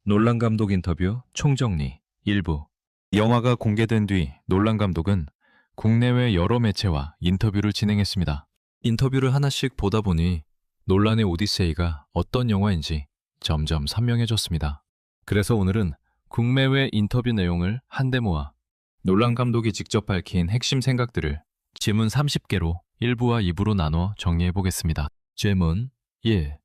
놀란 감독 인터뷰 총정리 일부. 영화가 공개된 뒤 놀란 감독은 국내외 여러 매체와 인터뷰를 진행했습니다. 인터뷰를 하나씩 보다 보니 놀란의 오디세이가 어떤 영화인지 점점 선명해졌습니다. 그래서 오늘은 국내외 인터뷰 내용을 한데 모아 놀란 감독이 직접 밝힌 핵심 생각들을 질문 30개로 1부와 2부로 나눠 정리해보겠습니다. 질문 1.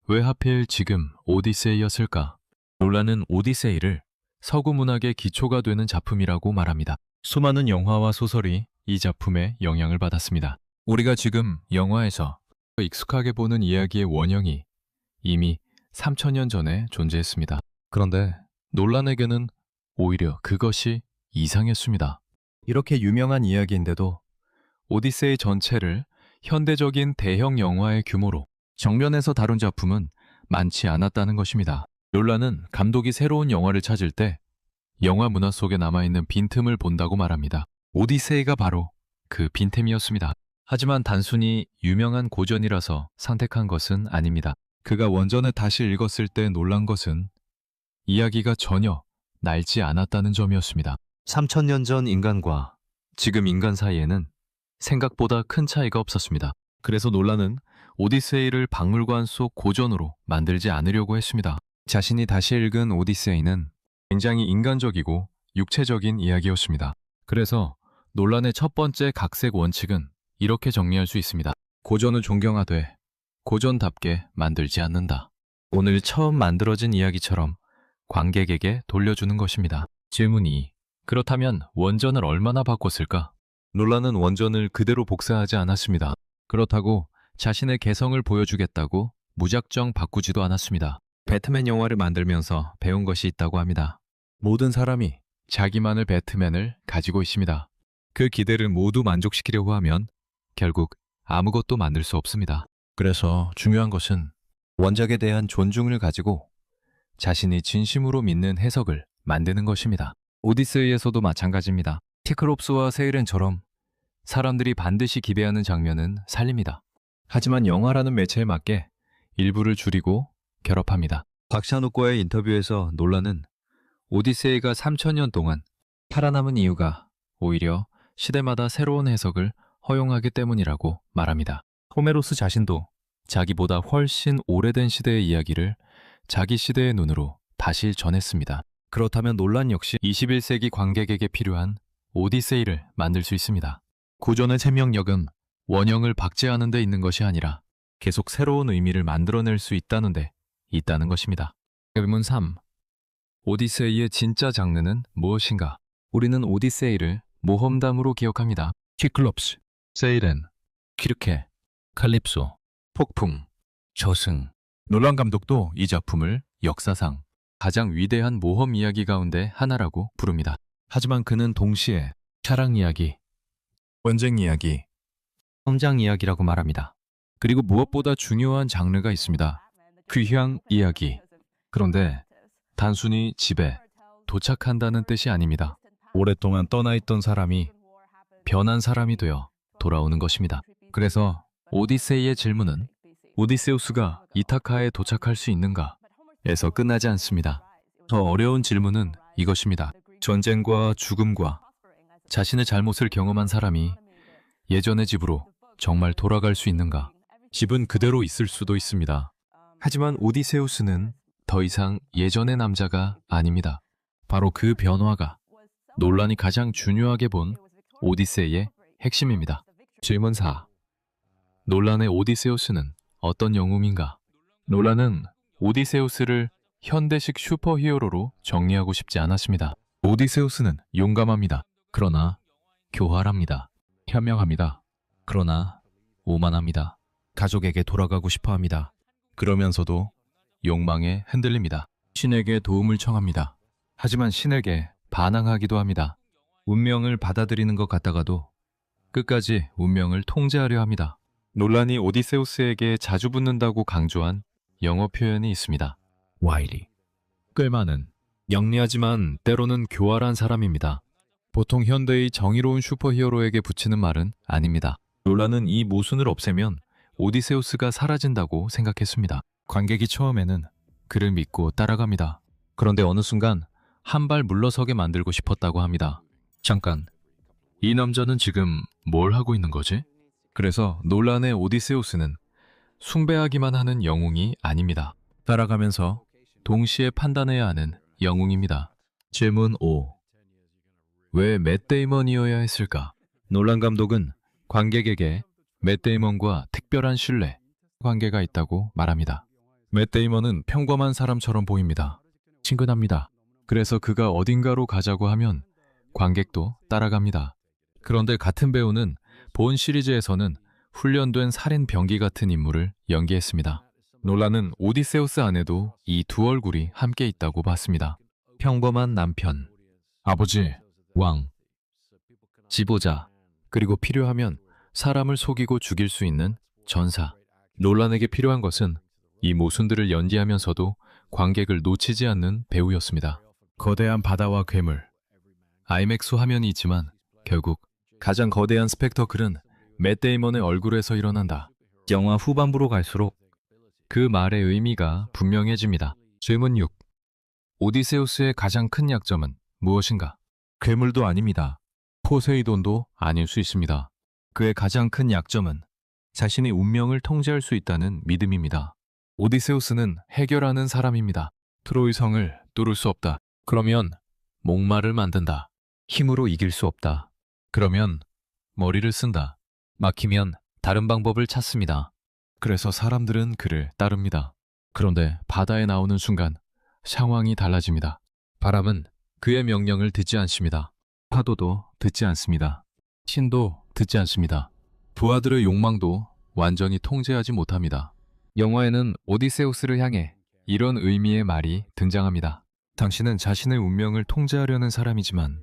왜 하필 지금 오디세이였을까? 놀란은 오디세이를 서구 문학의 기초가 되는 작품이라고 말합니다. 수많은 영화와 소설이 이 작품에 영향을 받았습니다. 우리가 지금 영화에서 익숙하게 보는 이야기의 원형이 이미 3000년 전에 존재했습니다. 그런데 놀란에게는 오히려 그것이 이상했습니다. 이렇게 유명한 이야기인데도 오디세이 전체를 현대적인 대형 영화의 규모로 정면에서 다룬 작품은 많지 않았다는 것입니다. 놀란은 감독이 새로운 영화를 찾을 때 영화 문화 속에 남아있는 빈틈을 본다고 말합니다. 오디세이가 바로 그 빈틈이었습니다. 하지만 단순히 유명한 고전이라서 선택한 것은 아닙니다. 그가 원전을 다시 읽었을 때 놀란 것은 이야기가 전혀 낡지 않았다는 점이었습니다. 3000년 전 인간과 지금 인간 사이에는 생각보다 큰 차이가 없었습니다. 그래서 놀란은 오디세이를 박물관 속 고전으로 만들지 않으려고 했습니다. 자신이 다시 읽은 오디세이는 굉장히 인간적이고 육체적인 이야기였습니다. 그래서 놀란의 첫 번째 각색 원칙은 이렇게 정리할 수 있습니다. 고전을 존경하되 고전답게 만들지 않는다. 오늘 처음 만들어진 이야기처럼 관객에게 돌려주는 것입니다. 질문 2. 그렇다면 원전을 얼마나 바꿨을까? 놀란은 원전을 그대로 복사하지 않았습니다. 그렇다고 자신의 개성을 보여주겠다고 무작정 바꾸지도 않았습니다. 배트맨 영화를 만들면서 배운 것이 있다고 합니다. 모든 사람이 자기만의 배트맨을 가지고 있습니다. 그 기대를 모두 만족시키려고 하면 결국 아무것도 만들 수 없습니다. 그래서 중요한 것은 원작에 대한 존중을 가지고 자신이 진심으로 믿는 해석을 만드는 것입니다. 오디세이에서도 마찬가지입니다. 시클롭스와 세이렌처럼 사람들이 반드시 기대하는 장면은 살립니다. 하지만 영화라는 매체에 맞게 일부를 줄이고 결합합니다. 박찬욱과의 인터뷰에서 놀란은 오디세이가 3000년 동안 살아남은 이유가 오히려 시대마다 새로운 해석을 허용하기 때문이라고 말합니다. 호메로스 자신도 자기보다 훨씬 오래된 시대의 이야기를 자기 시대의 눈으로 다시 전했습니다. 그렇다면 놀란 역시 21세기 관객에게 필요한 오디세이를 만들 수 있습니다. 고전의 생명력은 원형을 박제하는 데 있는 것이 아니라 계속 새로운 의미를 만들어낼 수 있다는 데 있다는 것입니다. 질문 3. 오디세이의 진짜 장르는 무엇인가? 우리는 오디세이를 모험담으로 기억합니다. 시클롭스, 세이렌, 키르케, 칼립소, 폭풍, 저승. 놀란 감독도 이 작품을 역사상 가장 위대한 모험 이야기 가운데 하나라고 부릅니다. 하지만 그는 동시에 사랑 이야기, 전쟁 이야기, 성장 이야기라고 말합니다. 그리고 무엇보다 중요한 장르가 있습니다. 귀향 이야기. 그런데 단순히 집에 도착한다는 뜻이 아닙니다. 오랫동안 떠나있던 사람이 변한 사람이 되어 돌아오는 것입니다. 그래서 오디세이의 질문은 오디세우스가 이타카에 도착할 수 있는가? 에서 끝나지 않습니다. 더 어려운 질문은 이것입니다. 전쟁과 죽음과 자신의 잘못을 경험한 사람이 예전의 집으로 정말 돌아갈 수 있는가? 집은 그대로 있을 수도 있습니다. 하지만 오디세우스는 더 이상 예전의 남자가 아닙니다. 바로 그 변화가 놀란이 가장 중요하게 본 오디세이의 핵심입니다. 질문 4. 놀란의 오디세우스는 어떤 영웅인가? 놀란은 오디세우스를 현대식 슈퍼히어로로 정리하고 싶지 않았습니다. 오디세우스는 용감합니다. 그러나 교활합니다. 현명합니다. 그러나 오만합니다. 가족에게 돌아가고 싶어 합니다. 그러면서도 욕망에 흔들립니다. 신에게 도움을 청합니다. 하지만 신에게 반항하기도 합니다. 운명을 받아들이는 것 같다가도 끝까지 운명을 통제하려 합니다. 놀란이 오디세우스에게 자주 붙는다고 강조한 영어 표현이 있습니다. 와일리. 끌만은 영리하지만 때로는 교활한 사람입니다. 보통 현대의 정의로운 슈퍼히어로에게 붙이는 말은 아닙니다. 놀란은 이 모순을 없애면 오디세우스가 사라진다고 생각했습니다. 관객이 처음에는 그를 믿고 따라갑니다. 그런데 어느 순간 한 발 물러서게 만들고 싶었다고 합니다. 잠깐, 이 남자는 지금 뭘 하고 있는 거지? 그래서 논란의 오디세우스는 숭배하기만 하는 영웅이 아닙니다. 따라가면서 동시에 판단해야 하는 영웅입니다. 질문 5. 왜 맷 데이먼이어야 했을까? 놀란 감독은 관객에게 맷 데이먼과 특별한 신뢰, 관계가 있다고 말합니다. 맷 데이먼은 평범한 사람처럼 보입니다. 친근합니다. 그래서 그가 어딘가로 가자고 하면 관객도 따라갑니다. 그런데 같은 배우는 본 시리즈에서는 훈련된 살인 병기 같은 인물을 연기했습니다. 놀라는 오디세우스 안에도 이 두 얼굴이 함께 있다고 봤습니다. 평범한 남편, 아버지, 왕, 지도자, 그리고 필요하면 사람을 속이고 죽일 수 있는 전사. 놀란에게 필요한 것은 이 모순들을 연기하면서도 관객을 놓치지 않는 배우였습니다. 거대한 바다와 괴물, 아이맥스 화면이 있지만 결국 가장 거대한 스펙터클은 맷 데이먼의 얼굴에서 일어난다. 영화 후반부로 갈수록 그 말의 의미가 분명해집니다. 질문 6. 오디세우스의 가장 큰 약점은 무엇인가? 괴물도 아닙니다. 포세이돈도 아닐 수 있습니다. 그의 가장 큰 약점은 자신의 운명을 통제할 수 있다는 믿음입니다. 오디세우스는 해결하는 사람입니다. 트로이 성을 뚫을 수 없다. 그러면 목마를 만든다. 힘으로 이길 수 없다. 그러면 머리를 쓴다. 막히면 다른 방법을 찾습니다. 그래서 사람들은 그를 따릅니다. 그런데 바다에 나오는 순간 상황이 달라집니다. 바람은 그의 명령을 듣지 않습니다. 파도도 듣지 않습니다. 신도 듣지 않습니다. 부하들의 욕망도 완전히 통제하지 못합니다. 영화에는 오디세우스를 향해 이런 의미의 말이 등장합니다. 당신은 자신의 운명을 통제하려는 사람이지만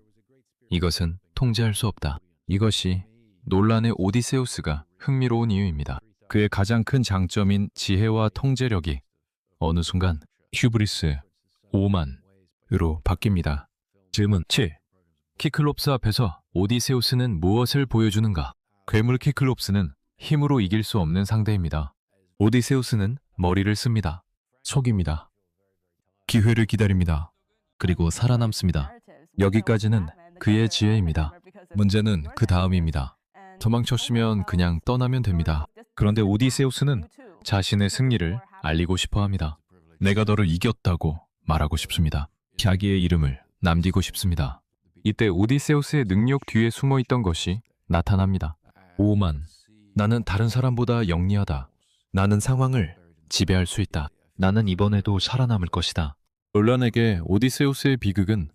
이것은 통제할 수 없다. 이것이 논란의 오디세우스가 흥미로운 이유입니다. 그의 가장 큰 장점인 지혜와 통제력이 어느 순간 휴브리스, 오만으로 바뀝니다. 질문 7. 키클롭스 앞에서 오디세우스는 무엇을 보여주는가? 괴물 키클롭스는 힘으로 이길 수 없는 상대입니다. 오디세우스는 머리를 씁니다. 속입니다. 기회를 기다립니다. 그리고 살아남습니다. 여기까지는 그의 지혜입니다. 문제는 그 다음입니다. 도망쳤으면 그냥 떠나면 됩니다. 그런데 오디세우스는 자신의 승리를 알리고 싶어 합니다. 내가 너를 이겼다고 말하고 싶습니다. 자기의 이름을 남기고 싶습니다. 이때 오디세우스의 능력 뒤에 숨어 있던 것이 나타납니다. 오만, 나는 다른 사람보다 영리하다. 나는 상황을 지배할 수 있다. 나는 이번에도 살아남을 것이다. 논란에게 오디세우스의 비극은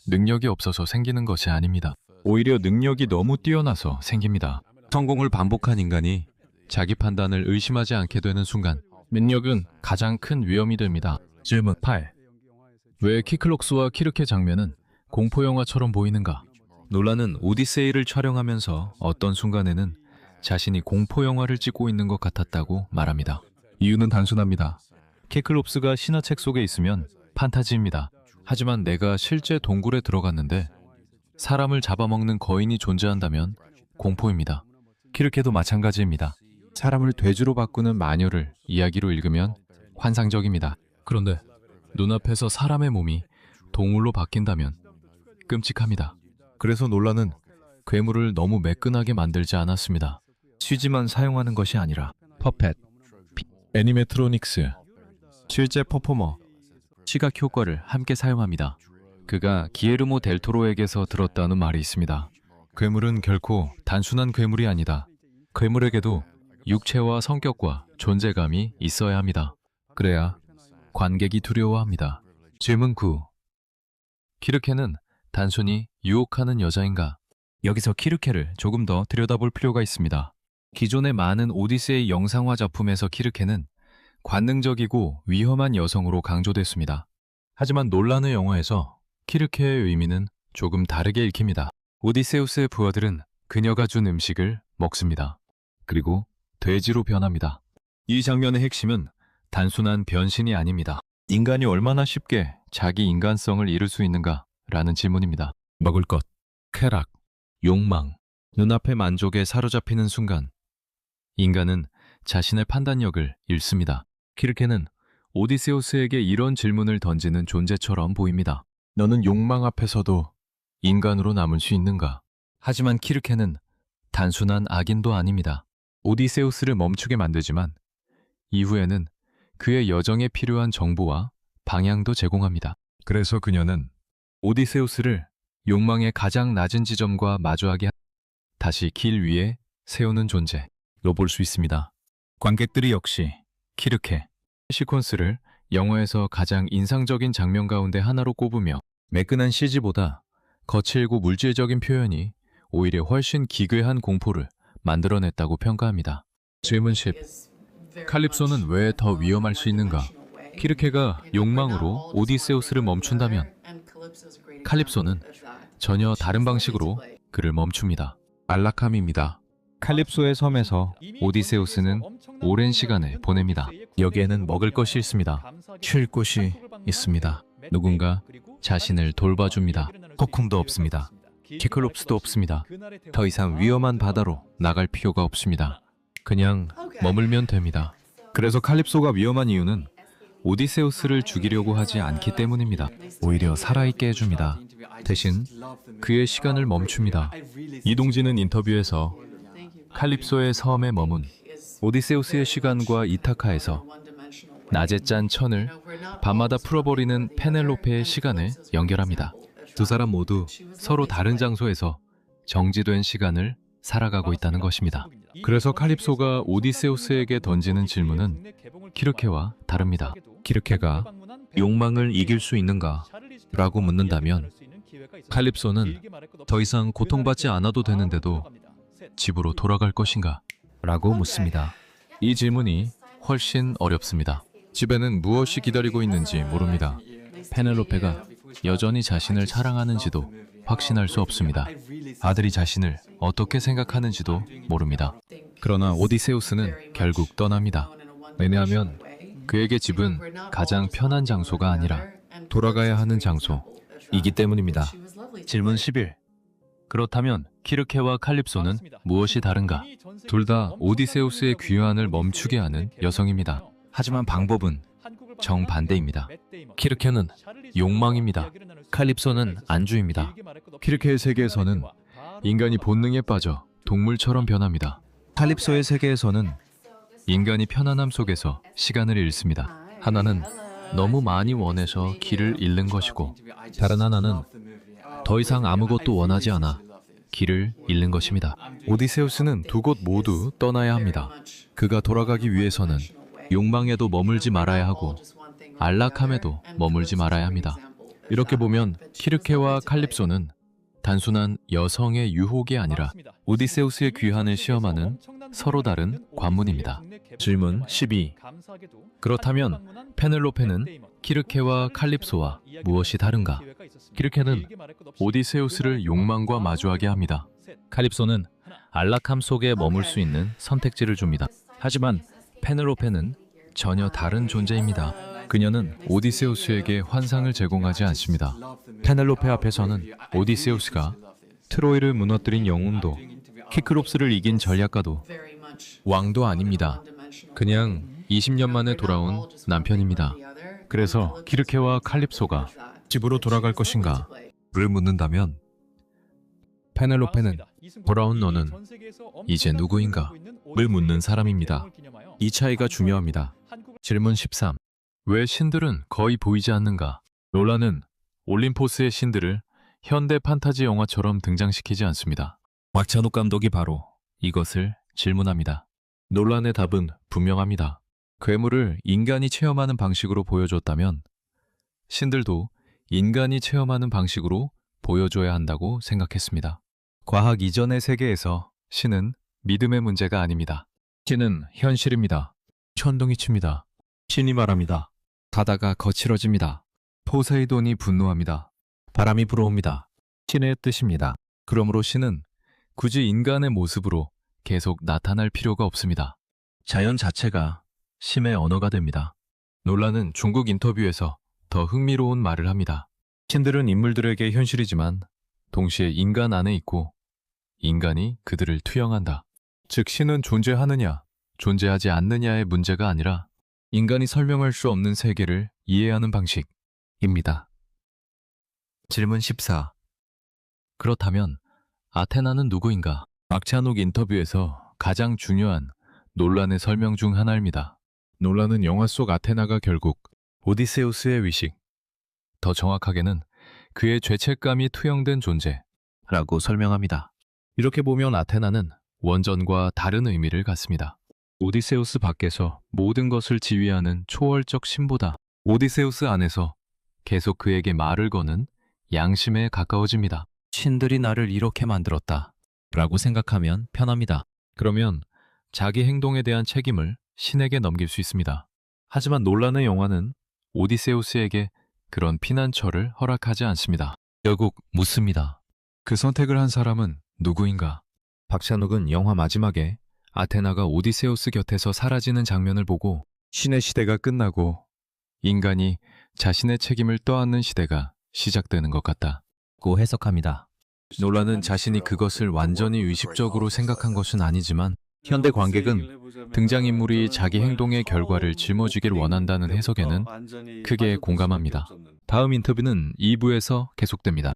능력이 없어서 생기는 것이 아닙니다. 오히려 능력이 너무 뛰어나서 생깁니다. 성공을 반복한 인간이 자기 판단을 의심하지 않게 되는 순간 능력은 가장 큰 위험이 됩니다. 질문 8. 왜 키클록스와 키르케 장면은 공포영화처럼 보이는가? 놀라는 오디세이를 촬영하면서 어떤 순간에는 자신이 공포영화를 찍고 있는 것 같았다고 말합니다. 이유는 단순합니다. 키클롭스가 신화책 속에 있으면 판타지입니다. 하지만 내가 실제 동굴에 들어갔는데 사람을 잡아먹는 거인이 존재한다면 공포입니다. 키르케도 마찬가지입니다. 사람을 돼지로 바꾸는 마녀를 이야기로 읽으면 환상적입니다. 그런데 눈앞에서 사람의 몸이 동물로 바뀐다면 끔찍합니다. 그래서 논란은 괴물을 너무 매끈하게 만들지 않았습니다. CG만 사용하는 것이 아니라 퍼펫, 애니메트로닉스, 실제 퍼포머, 시각 효과를 함께 사용합니다. 그가 기에르모 델 토로에게서 들었다는 말이 있습니다. 괴물은 결코 단순한 괴물이 아니다. 괴물에게도 육체와 성격과 존재감이 있어야 합니다. 그래야 관객이 두려워합니다. 질문 9. 키르케는 단순히 유혹하는 여자인가? 여기서 키르케를 조금 더 들여다볼 필요가 있습니다. 기존의 많은 오디세이 영상화 작품에서 키르케는 관능적이고 위험한 여성으로 강조됐습니다. 하지만 논란의 영화에서 키르케의 의미는 조금 다르게 읽힙니다. 오디세우스의 부하들은 그녀가 준 음식을 먹습니다. 그리고 돼지로 변합니다. 이 장면의 핵심은 단순한 변신이 아닙니다. 인간이 얼마나 쉽게 자기 인간성을 잃을 수 있는가? 라는 질문입니다. 먹을 것, 쾌락, 욕망, 눈앞의 만족에 사로잡히는 순간 인간은 자신의 판단력을 잃습니다. 키르케는 오디세우스에게 이런 질문을 던지는 존재처럼 보입니다. 너는 욕망 앞에서도 인간으로 남을 수 있는가? 하지만 키르케는 단순한 악인도 아닙니다. 오디세우스를 멈추게 만들지만 이후에는 그의 여정에 필요한 정보와 방향도 제공합니다. 그래서 그녀는 오디세우스를 욕망의 가장 낮은 지점과 마주하게 다시 길 위에 세우는 존재로 볼 수 있습니다. 관객들이 역시 키르케 시퀀스를 영화에서 가장 인상적인 장면 가운데 하나로 꼽으며 매끈한 CG보다 거칠고 물질적인 표현이 오히려 훨씬 기괴한 공포를 만들어냈다고 평가합니다. 질문 10. 칼립소는 왜 더 위험할 수 있는가? 키르케가 욕망으로 오디세우스를 멈춘다면 칼립소는 전혀 다른 방식으로 그를 멈춥니다. 안락함입니다. 칼립소의 섬에서 오디세우스는 오랜 시간을 보냅니다. 여기에는 먹을 것이 있습니다. 쉴 곳이 있습니다. 누군가 자신을 돌봐줍니다. 폭풍도 없습니다. 키클롭스도 없습니다. 더 이상 위험한 바다로 나갈 필요가 없습니다. 그냥 머물면 됩니다. 그래서 칼립소가 위험한 이유는 오디세우스를 죽이려고 하지 않기 때문입니다. 오히려 살아있게 해줍니다. 대신 그의 시간을 멈춥니다. 이동진은 인터뷰에서 칼립소의 섬에 머문 오디세우스의 시간과 이타카에서 낮에 짠 천을 밤마다 풀어버리는 페넬로페의 시간을 연결합니다. 두 사람 모두 서로 다른 장소에서 정지된 시간을 살아가고 있다는 것입니다. 그래서 칼립소가 오디세우스에게 던지는 질문은 키르케와 다릅니다. 키르케가 욕망을 이길 수 있는가? 라고 묻는다면 칼립소는 더 이상 고통받지 않아도 되는데도 집으로 돌아갈 것인가? 라고 묻습니다. 이 질문이 훨씬 어렵습니다. 집에는 무엇이 기다리고 있는지 모릅니다. 페넬로페가 여전히 자신을 사랑하는지도 확신할 수 없습니다. 아들이 자신을 어떻게 생각하는지도 모릅니다. 그러나 오디세우스는 결국 떠납니다. 왜냐하면 그에게 집은 가장 편한 장소가 아니라 돌아가야 하는 장소이기 때문입니다. 질문 11. 그렇다면 키르케와 칼립소는 무엇이 다른가? 둘 다 오디세우스의 귀환을 멈추게 하는 여성입니다. 하지만 방법은 정반대입니다. 키르케는 욕망입니다. 칼립소는 안주입니다. 키르케의 세계에서는 인간이 본능에 빠져 동물처럼 변합니다. 칼립소의 세계에서는 인간이 편안함 속에서 시간을 잃습니다. 하나는 너무 많이 원해서 길을 잃는 것이고 다른 하나는 더 이상 아무것도 원하지 않아 길을 잃는 것입니다. 오디세우스는 두 곳 모두 떠나야 합니다. 그가 돌아가기 위해서는 욕망에도 머물지 말아야 하고 안락함에도 머물지 말아야 합니다. 이렇게 보면 키르케와 칼립소는 단순한 여성의 유혹이 아니라 오디세우스의 귀환을 시험하는 서로 다른 관문입니다. 질문 12. 그렇다면 페넬로페는 키르케와 칼립소와 무엇이 다른가? 키르케는 오디세우스를 욕망과 마주하게 합니다. 칼립소는 안락함 속에 머물 수 있는 선택지를 줍니다. 하지만 페넬로페는 전혀 다른 존재입니다. 그녀는 오디세우스에게 환상을 제공하지 않습니다. 페넬로페 앞에서는 오디세우스가 트로이를 무너뜨린 영웅도 키크롭스를 이긴 전략가도 왕도 아닙니다. 그냥 20년 만에 돌아온 남편입니다. 그래서 키르케와 칼립소가 집으로 돌아갈 것인가? 를 묻는다면 페넬로페는 돌아온 너는 이제 누구인가? 를 묻는 사람입니다. 이 차이가 중요합니다. 질문 13. 왜 신들은 거의 보이지 않는가? 롤라는 올림포스의 신들을 현대 판타지 영화처럼 등장시키지 않습니다. 곽찬욱 감독이 바로 이것을 질문합니다. 논란의 답은 분명합니다. 괴물을 인간이 체험하는 방식으로 보여줬다면 신들도 인간이 체험하는 방식으로 보여줘야 한다고 생각했습니다. 과학 이전의 세계에서 신은 믿음의 문제가 아닙니다. 신은 현실입니다. 천둥이 칩니다. 신이 말합니다. 바다가 거칠어집니다. 포세이돈이 분노합니다. 바람이 불어옵니다. 신의 뜻입니다. 그러므로 신은 굳이 인간의 모습으로 계속 나타날 필요가 없습니다. 자연 자체가 신의 언어가 됩니다. 논란은 중국 인터뷰에서 더 흥미로운 말을 합니다. 신들은 인물들에게 현실이지만 동시에 인간 안에 있고 인간이 그들을 투영한다. 즉 신은 존재하느냐, 존재하지 않느냐의 문제가 아니라 인간이 설명할 수 없는 세계를 이해하는 방식입니다. 질문 14. 그렇다면 아테나는 누구인가? 박찬욱 인터뷰에서 가장 중요한 논란의 설명 중 하나입니다. 논란은 영화 속 아테나가 결국 오디세우스의 위식, 더 정확하게는 그의 죄책감이 투영된 존재라고 설명합니다. 이렇게 보면 아테나는 원전과 다른 의미를 갖습니다. 오디세우스 밖에서 모든 것을 지휘하는 초월적 신보다 오디세우스 안에서 계속 그에게 말을 거는 양심에 가까워집니다. 신들이 나를 이렇게 만들었다 라고 생각하면 편합니다. 그러면 자기 행동에 대한 책임을 신에게 넘길 수 있습니다. 하지만 논란의 영화는 오디세우스에게 그런 피난처를 허락하지 않습니다. 결국 묻습니다. 그 선택을 한 사람은 누구인가? 박찬욱은 영화 마지막에 아테나가 오디세우스 곁에서 사라지는 장면을 보고 신의 시대가 끝나고 인간이 자신의 책임을 떠안는 시대가 시작되는 것 같다고 해석합니다. 논란은 자신이 그것을 완전히 의식적으로 생각한 것은 아니지만 현대 관객은 등장인물이 자기 행동의 결과를 짊어지길 원한다는 해석에는 크게 공감합니다. 다음 인터뷰는 2부에서 계속됩니다.